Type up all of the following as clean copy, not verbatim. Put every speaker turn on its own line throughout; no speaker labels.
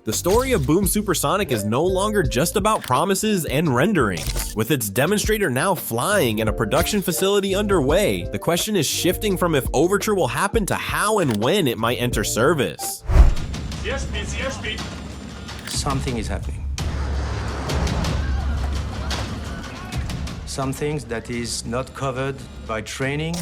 The story of Boom Supersonic is no longer just about promises and renderings. With its demonstrator now flying and a production facility underway, the question is shifting from if Overture will happen to how and when it might enter service.
Speed.
Something is happening. Something that is not covered by training.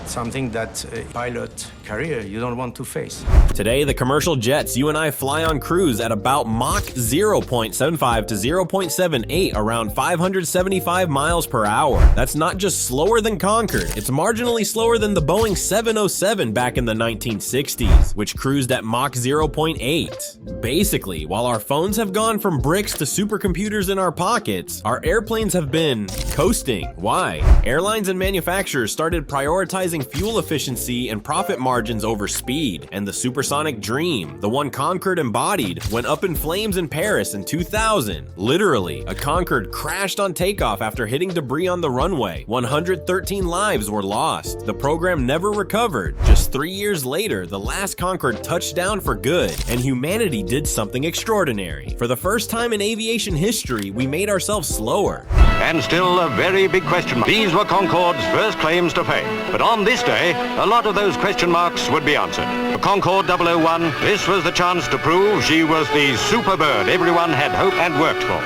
Something that a pilot career you don't want to face.
Today, the commercial jets you and I fly on cruise at about Mach 0.75 to 0.78, around 575 miles per hour. That's not just slower than Concorde, it's marginally slower than the Boeing 707 back in the 1960s, which cruised at Mach 0.8. Basically, while our phones have gone from bricks to supercomputers in our pockets, our airplanes have been coasting. Why? Airlines and manufacturers started prioritizing fuel efficiency and profit margins over speed, and the supersonic dream, the one Concorde embodied, went up in flames in Paris in 2000. Literally, a Concorde crashed on takeoff after hitting debris on the runway. 113 lives were lost. The program never recovered. Just 3 years later, the last Concorde touched down for good, and humanity did something extraordinary. For the first time in aviation history, we made ourselves slower.
And still a very big question mark. These were Concorde's first claims to fame. But on this day, a lot of those question marks would be answered. For Concorde 001, this was the chance to prove she was the super bird everyone had hoped and worked for.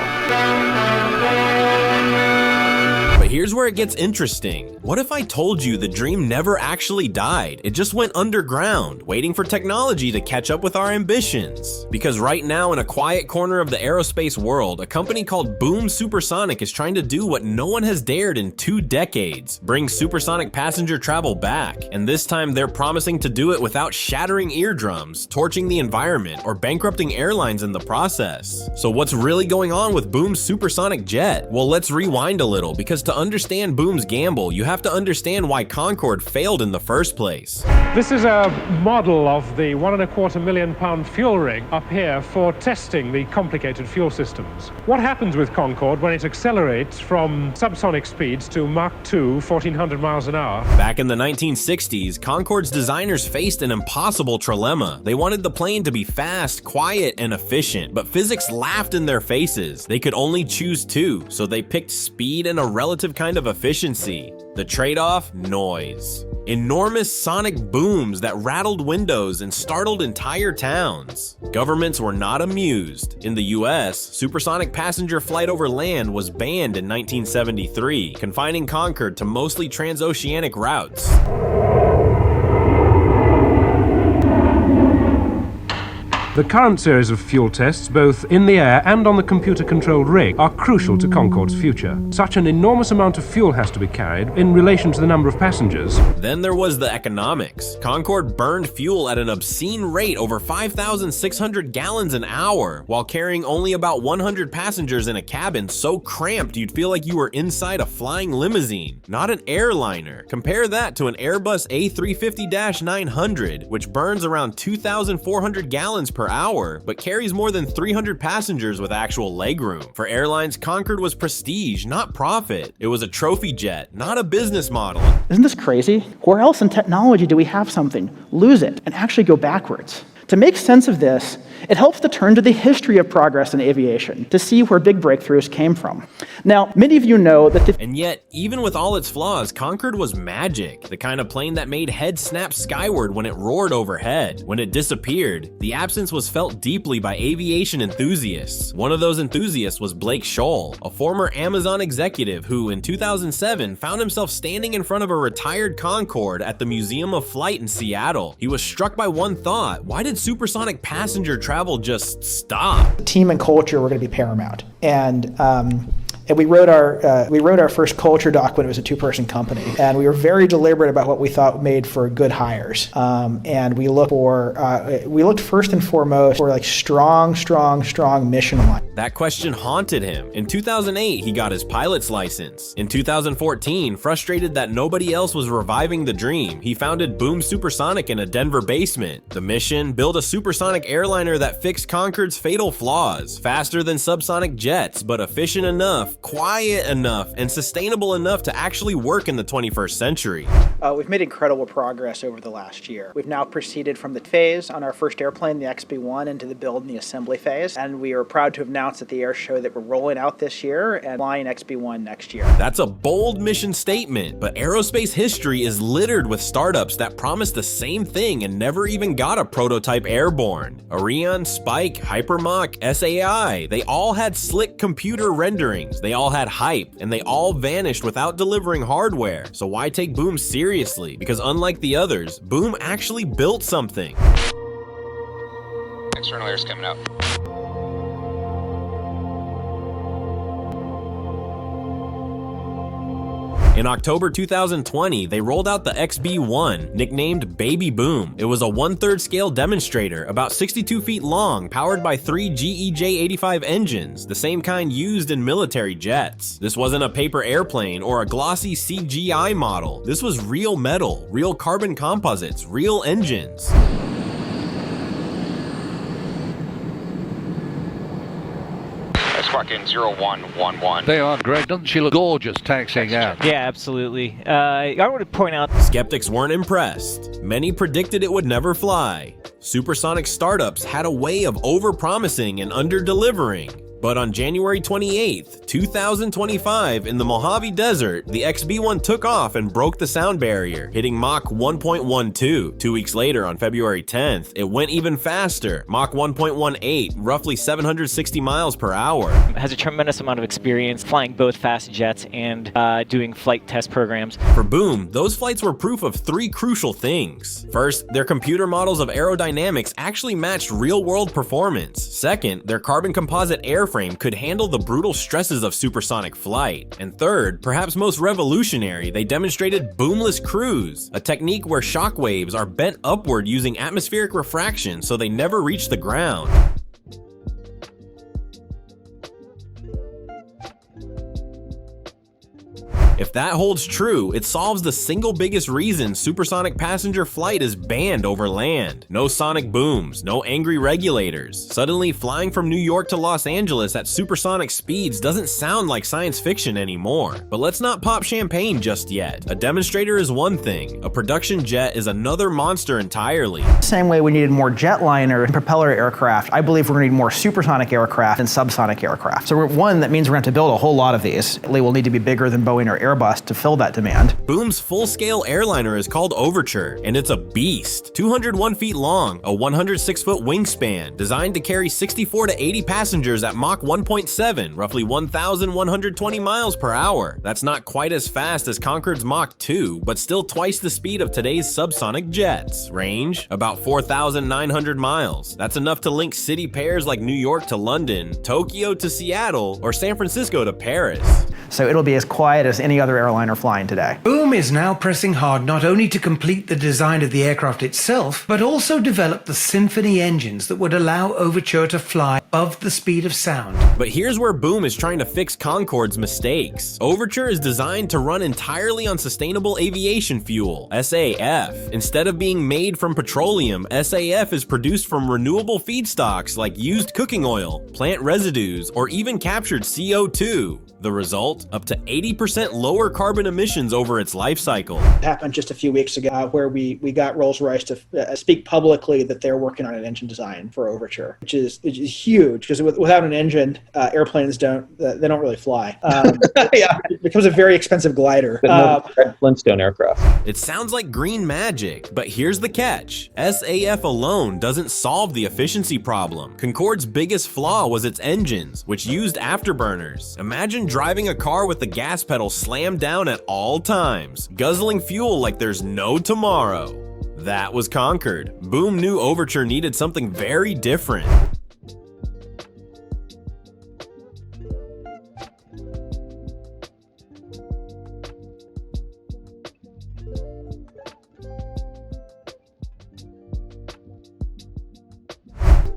But here's where it gets interesting. What if I told you the dream never actually died? It just went underground, waiting for technology to catch up with our ambitions. Because right now, in a quiet corner of the aerospace world, a company called Boom Supersonic is trying to do what no one has dared in 2 decades, bring supersonic passenger travel back. And this time, they're promising to do it without shattering eardrums, torching the environment, or bankrupting airlines in the process. So what's really going on with Boom's Supersonic Jet? Well, let's rewind a little, because to understand Boom's gamble, you have to understand why Concorde failed in the first place.
This is a model of the £1.25 million fuel rig up here for testing the complicated fuel systems. What happens with Concorde when it accelerates from subsonic speeds to Mach 2, 1400 miles an hour?
Back in the 1960s, Concorde's designers faced an impossible trilemma. They wanted the plane to be fast, quiet, and efficient, but physics laughed in their faces. They could only choose two, so they picked speed and a relative kind of efficiency. The trade-off? Noise. Enormous sonic booms that rattled windows and startled entire towns. Governments were not amused. In the US, supersonic passenger flight over land was banned in 1973, confining Concorde to mostly transoceanic routes.
The current series of fuel tests, both in the air and on the computer-controlled rig, are crucial to Concorde's future. Such an enormous amount of fuel has to be carried in relation to the number of passengers.
Then there was the economics. Concorde burned fuel at an obscene rate, over 5,600 gallons an hour, while carrying only about 100 passengers in a cabin so cramped you'd feel like you were inside a flying limousine, not an airliner. Compare that to an Airbus A350-900, which burns around 2,400 gallons per hour, but carries more than 300 passengers with actual legroom. For airlines, Concorde was prestige, not profit. It was a trophy jet, not a business model.
Isn't this crazy? Where else in technology do we have something, lose it, and actually go backwards? To make sense of this, it helps to turn to the history of progress in aviation to see where big breakthroughs came from. Now, many of you know that
And yet, even with all its flaws, Concorde was magic, the kind of plane that made heads snap skyward when it roared overhead. When it disappeared, the absence was felt deeply by aviation enthusiasts. One of those enthusiasts was Blake Scholl, a former Amazon executive who, in 2007, found himself standing in front of a retired Concorde at the Museum of Flight in Seattle. He was struck by one thought: why did supersonic passenger travel just stop?
team and culture were going to be paramount. And we wrote our first culture doc when it was a 2-person company, and we were very deliberate about what we thought made for good hires. And we looked first and foremost for like strong mission line.
That question haunted him. In 2008, he got his pilot's license. In 2014, frustrated that nobody else was reviving the dream, he founded Boom Supersonic in a Denver basement. The mission: build a supersonic airliner that fixed Concorde's fatal flaws, faster than subsonic jets, but efficient enough quiet enough, and sustainable enough to actually work in the 21st century.
We've made incredible progress over the last year. We've now proceeded from the phase on our first airplane, the XB-1, into the build and the assembly phase, and we are proud to announce at the air show that we're rolling out this year and flying XB-1 next year.
That's a bold mission statement, but aerospace history is littered with startups that promised the same thing and never even got a prototype airborne. Ariane, Spike, Hypermach, SAI, they all had slick computer renderings, they all had hype, and they all vanished without delivering hardware. So why take Boom seriously? Because unlike the others, Boom actually built something.
External air's coming out.
In October 2020, they rolled out the XB-1, nicknamed Baby Boom. It was a 1/3 scale demonstrator, about 62 feet long, powered by 3 GEJ-85 engines, the same kind used in military jets. This wasn't a paper airplane or a glossy CGI model. This was real metal, real carbon composites, real engines.
Squawk in 0111.
They are, Greg. Doesn't she look gorgeous taxiing out?
Yeah, absolutely. I want to point out
Skeptics weren't impressed. Many predicted it would never fly. Supersonic startups had a way of over-promising and under-delivering. But on January 28th, 2025, in the Mojave Desert, the XB-1 took off and broke the sound barrier, hitting Mach 1.12. 2 weeks later, on February 10th, it went even faster, Mach 1.18, roughly 760 miles per hour.
has a tremendous amount of experience flying both fast jets and doing flight test programs.
For Boom, those flights were proof of 3 crucial things. First, their computer models of aerodynamics actually matched real-world performance. Second, their carbon composite airframe could handle the brutal stresses of supersonic flight. And third, perhaps most revolutionary, they demonstrated Boomless cruise, a technique where shock waves are bent upward using atmospheric refraction so they never reach the ground. If that holds true, it solves the single biggest reason supersonic passenger flight is banned over land. No sonic booms, no angry regulators. Suddenly, flying from New York to Los Angeles at supersonic speeds doesn't sound like science fiction anymore. But let's not pop champagne just yet. A demonstrator is one thing, a production jet is another monster entirely.
Same way we needed more jetliner and propeller aircraft, I believe we're going to need more supersonic aircraft and subsonic aircraft. So that means we're going to have to build a whole lot of these. They will need to be bigger than Boeing or Airbus to fill that demand.
Boom's full-scale airliner is called Overture, and it's a beast. 201 feet long, a 106-foot wingspan, designed to carry 64 to 80 passengers at Mach 1.7, roughly 1,120 miles per hour. That's not quite as fast as Concorde's Mach 2, but still twice the speed of today's subsonic jets. Range, about 4,900 miles. That's enough to link city pairs like New York to London, Tokyo to Seattle, or San Francisco to Paris.
So it'll be as quiet as any other airliner flying today.
Boom is now pressing hard not only to complete the design of the aircraft itself, but also develop the symphony engines that would allow Overture to fly above the speed of sound.
But here's where Boom is trying to fix Concorde's mistakes. Overture is designed to run entirely on sustainable aviation fuel, SAF. Instead of being made from petroleum, SAF is produced from renewable feedstocks like used cooking oil, plant residues, or even captured CO2. The result? Up to 80% lower carbon emissions over its life cycle.
It happened just a few weeks ago where we got Rolls-Royce to speak publicly that they're working on an engine design for Overture, which is huge because without an engine, airplanes don't really fly. Yeah. It becomes a very expensive glider.
Flintstone aircraft.
It sounds like green magic, but here's the catch. SAF alone doesn't solve the efficiency problem. Concorde's biggest flaw was its engines, which used afterburners. Imagine driving a car with the gas pedal slammed down at all times, guzzling fuel like there's no tomorrow. That was Concorde. Boom knew Overture needed something very different.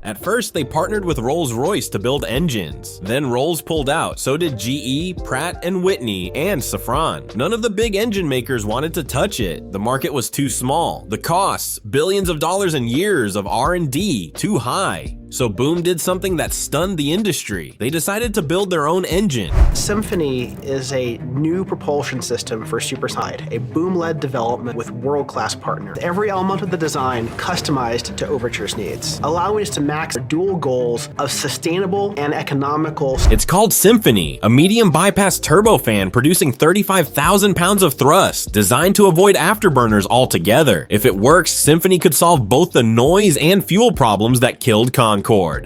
At first, they partnered with Rolls-Royce to build engines. Then Rolls pulled out, so did GE, Pratt & Whitney, and Safran. None of the big engine makers wanted to touch it. The market was too small. The costs, billions of dollars and years of R&D, too high. So Boom did something that stunned the industry. They decided to build their own engine.
Symphony is a new propulsion system for supersonic, a Boom-led development with world-class partners. Every element of the design customized to Overture's needs, allowing us to max our dual goals of sustainable and economical.
It's called Symphony, a medium bypass turbofan producing 35,000 pounds of thrust, designed to avoid afterburners altogether. If it works, Symphony could solve both the noise and fuel problems that killed Concorde.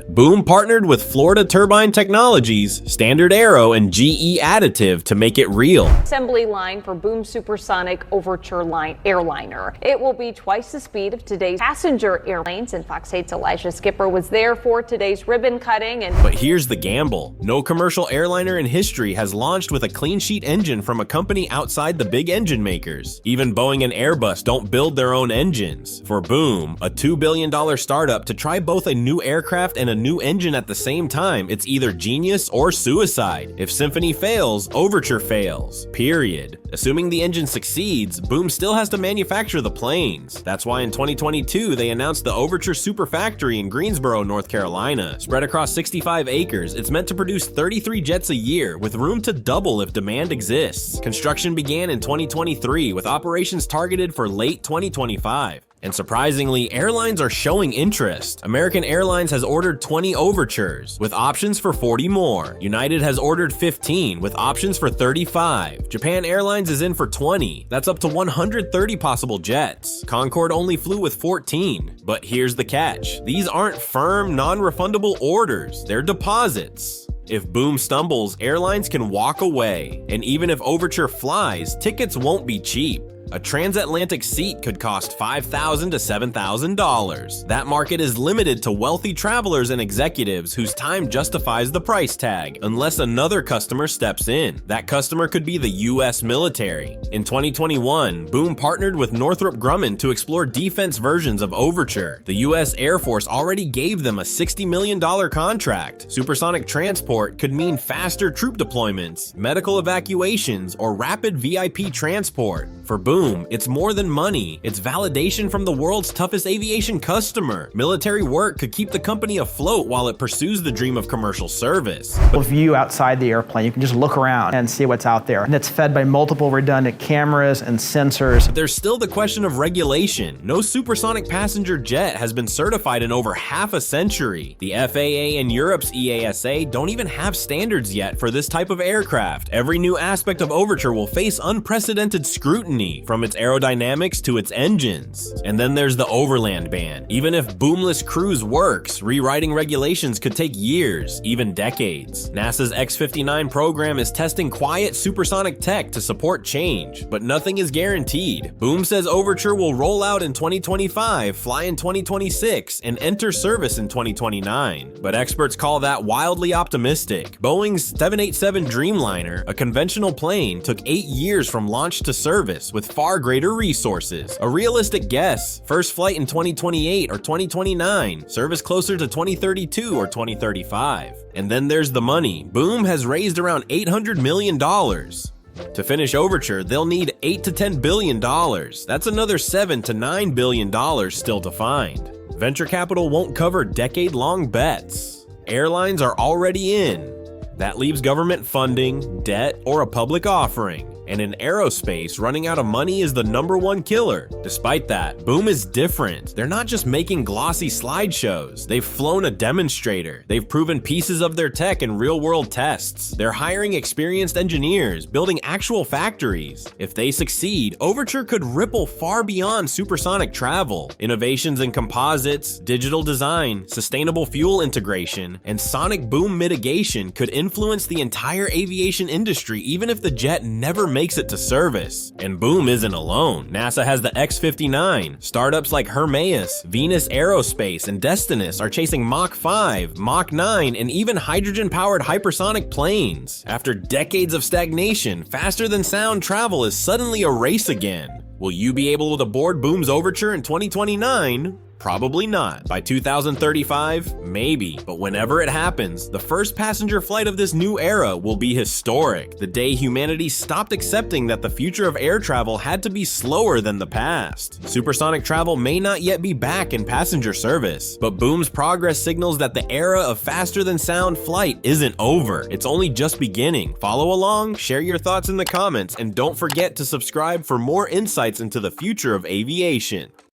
Boom partnered with Florida Turbine Technologies, Standard Aero, and GE Additive to make it real.
Assembly line for Boom Supersonic Overture airliner. It will be twice the speed of today's passenger airplanes, and Fox 8's Elijah Skipper was there for today's ribbon cutting.
But here's the gamble. No commercial airliner in history has launched with a clean sheet engine from a company outside the big engine makers. Even Boeing and Airbus don't build their own engines. For Boom, a $2 billion startup, to try both a new aircraft and a new engine at the same time, it's either genius or suicide. If Symphony fails, Overture fails. Period. Assuming the engine succeeds, Boom still has to manufacture the planes. That's why in 2022, they announced the Overture Super Factory in Greensboro, North Carolina. Spread across 65 acres, it's meant to produce 33 jets a year, with room to double if demand exists. Construction began in 2023, with operations targeted for late 2025. And surprisingly, airlines are showing interest. American Airlines has ordered 20 Overtures, with options for 40 more. United has ordered 15, with options for 35. Japan Airlines is in for 20. That's up to 130 possible jets. Concorde only flew with 14. But here's the catch. These aren't firm, non-refundable orders. They're deposits. If Boom stumbles, airlines can walk away. And even if Overture flies, tickets won't be cheap. A transatlantic seat could cost $5,000 to $7,000. That market is limited to wealthy travelers and executives whose time justifies the price tag, unless another customer steps in. That customer could be the US military. In 2021, Boom partnered with Northrop Grumman to explore defense versions of Overture. The US Air Force already gave them a $60 million contract. Supersonic transport could mean faster troop deployments, medical evacuations, or rapid VIP transport. For Boom, it's more than money. It's validation from the world's toughest aviation customer. Military work could keep the company afloat while it pursues the dream of commercial service.
A view outside the airplane, you can just look around and see what's out there. And it's fed by multiple redundant cameras and sensors.
But there's still the question of regulation. No supersonic passenger jet has been certified in over half a century. The FAA and Europe's EASA don't even have standards yet for this type of aircraft. Every new aspect of Overture will face unprecedented scrutiny, from its aerodynamics to its engines. And then there's the overland ban. Even if Boomless cruise works, rewriting regulations could take years, even decades. NASA's X-59 program is testing quiet supersonic tech to support change, but nothing is guaranteed. Boom says Overture will roll out in 2025, fly in 2026, and enter service in 2029. But experts call that wildly optimistic. Boeing's 787 Dreamliner, a conventional plane, took 8 years from launch to service with far greater resources. A realistic guess, first flight in 2028 or 2029, service closer to 2032 or 2035. And then there's the money. Boom has raised around $800 million. To finish Overture, they'll need $8 to $10 billion. That's another $7 to $9 billion still to find. Venture capital won't cover decade-long bets. Airlines are already in. That leaves government funding, debt, or a public offering. And in aerospace, running out of money is the #1 killer. Despite that, Boom is different. They're not just making glossy slideshows. They've flown a demonstrator. They've proven pieces of their tech in real-world tests. They're hiring experienced engineers, building actual factories. If they succeed, Overture could ripple far beyond supersonic travel. Innovations in composites, digital design, sustainable fuel integration, and sonic boom mitigation could influence the entire aviation industry, even if the jet never makes it to service. And Boom isn't alone. NASA has the X-59. Startups like Hermeus, Venus Aerospace, and Destinus are chasing Mach 5, Mach 9, and even hydrogen-powered hypersonic planes. After decades of stagnation, faster-than-sound travel is suddenly a race again. Will you be able to board Boom's Overture in 2029? Probably not. By 2035, maybe. But whenever it happens, the first passenger flight of this new era will be historic. The day humanity stopped accepting that the future of air travel had to be slower than the past. Supersonic travel may not yet be back in passenger service, but Boom's progress signals that the era of faster than sound flight isn't over. It's only just beginning. Follow along, share your thoughts in the comments, and don't forget to subscribe for more insights into the future of aviation.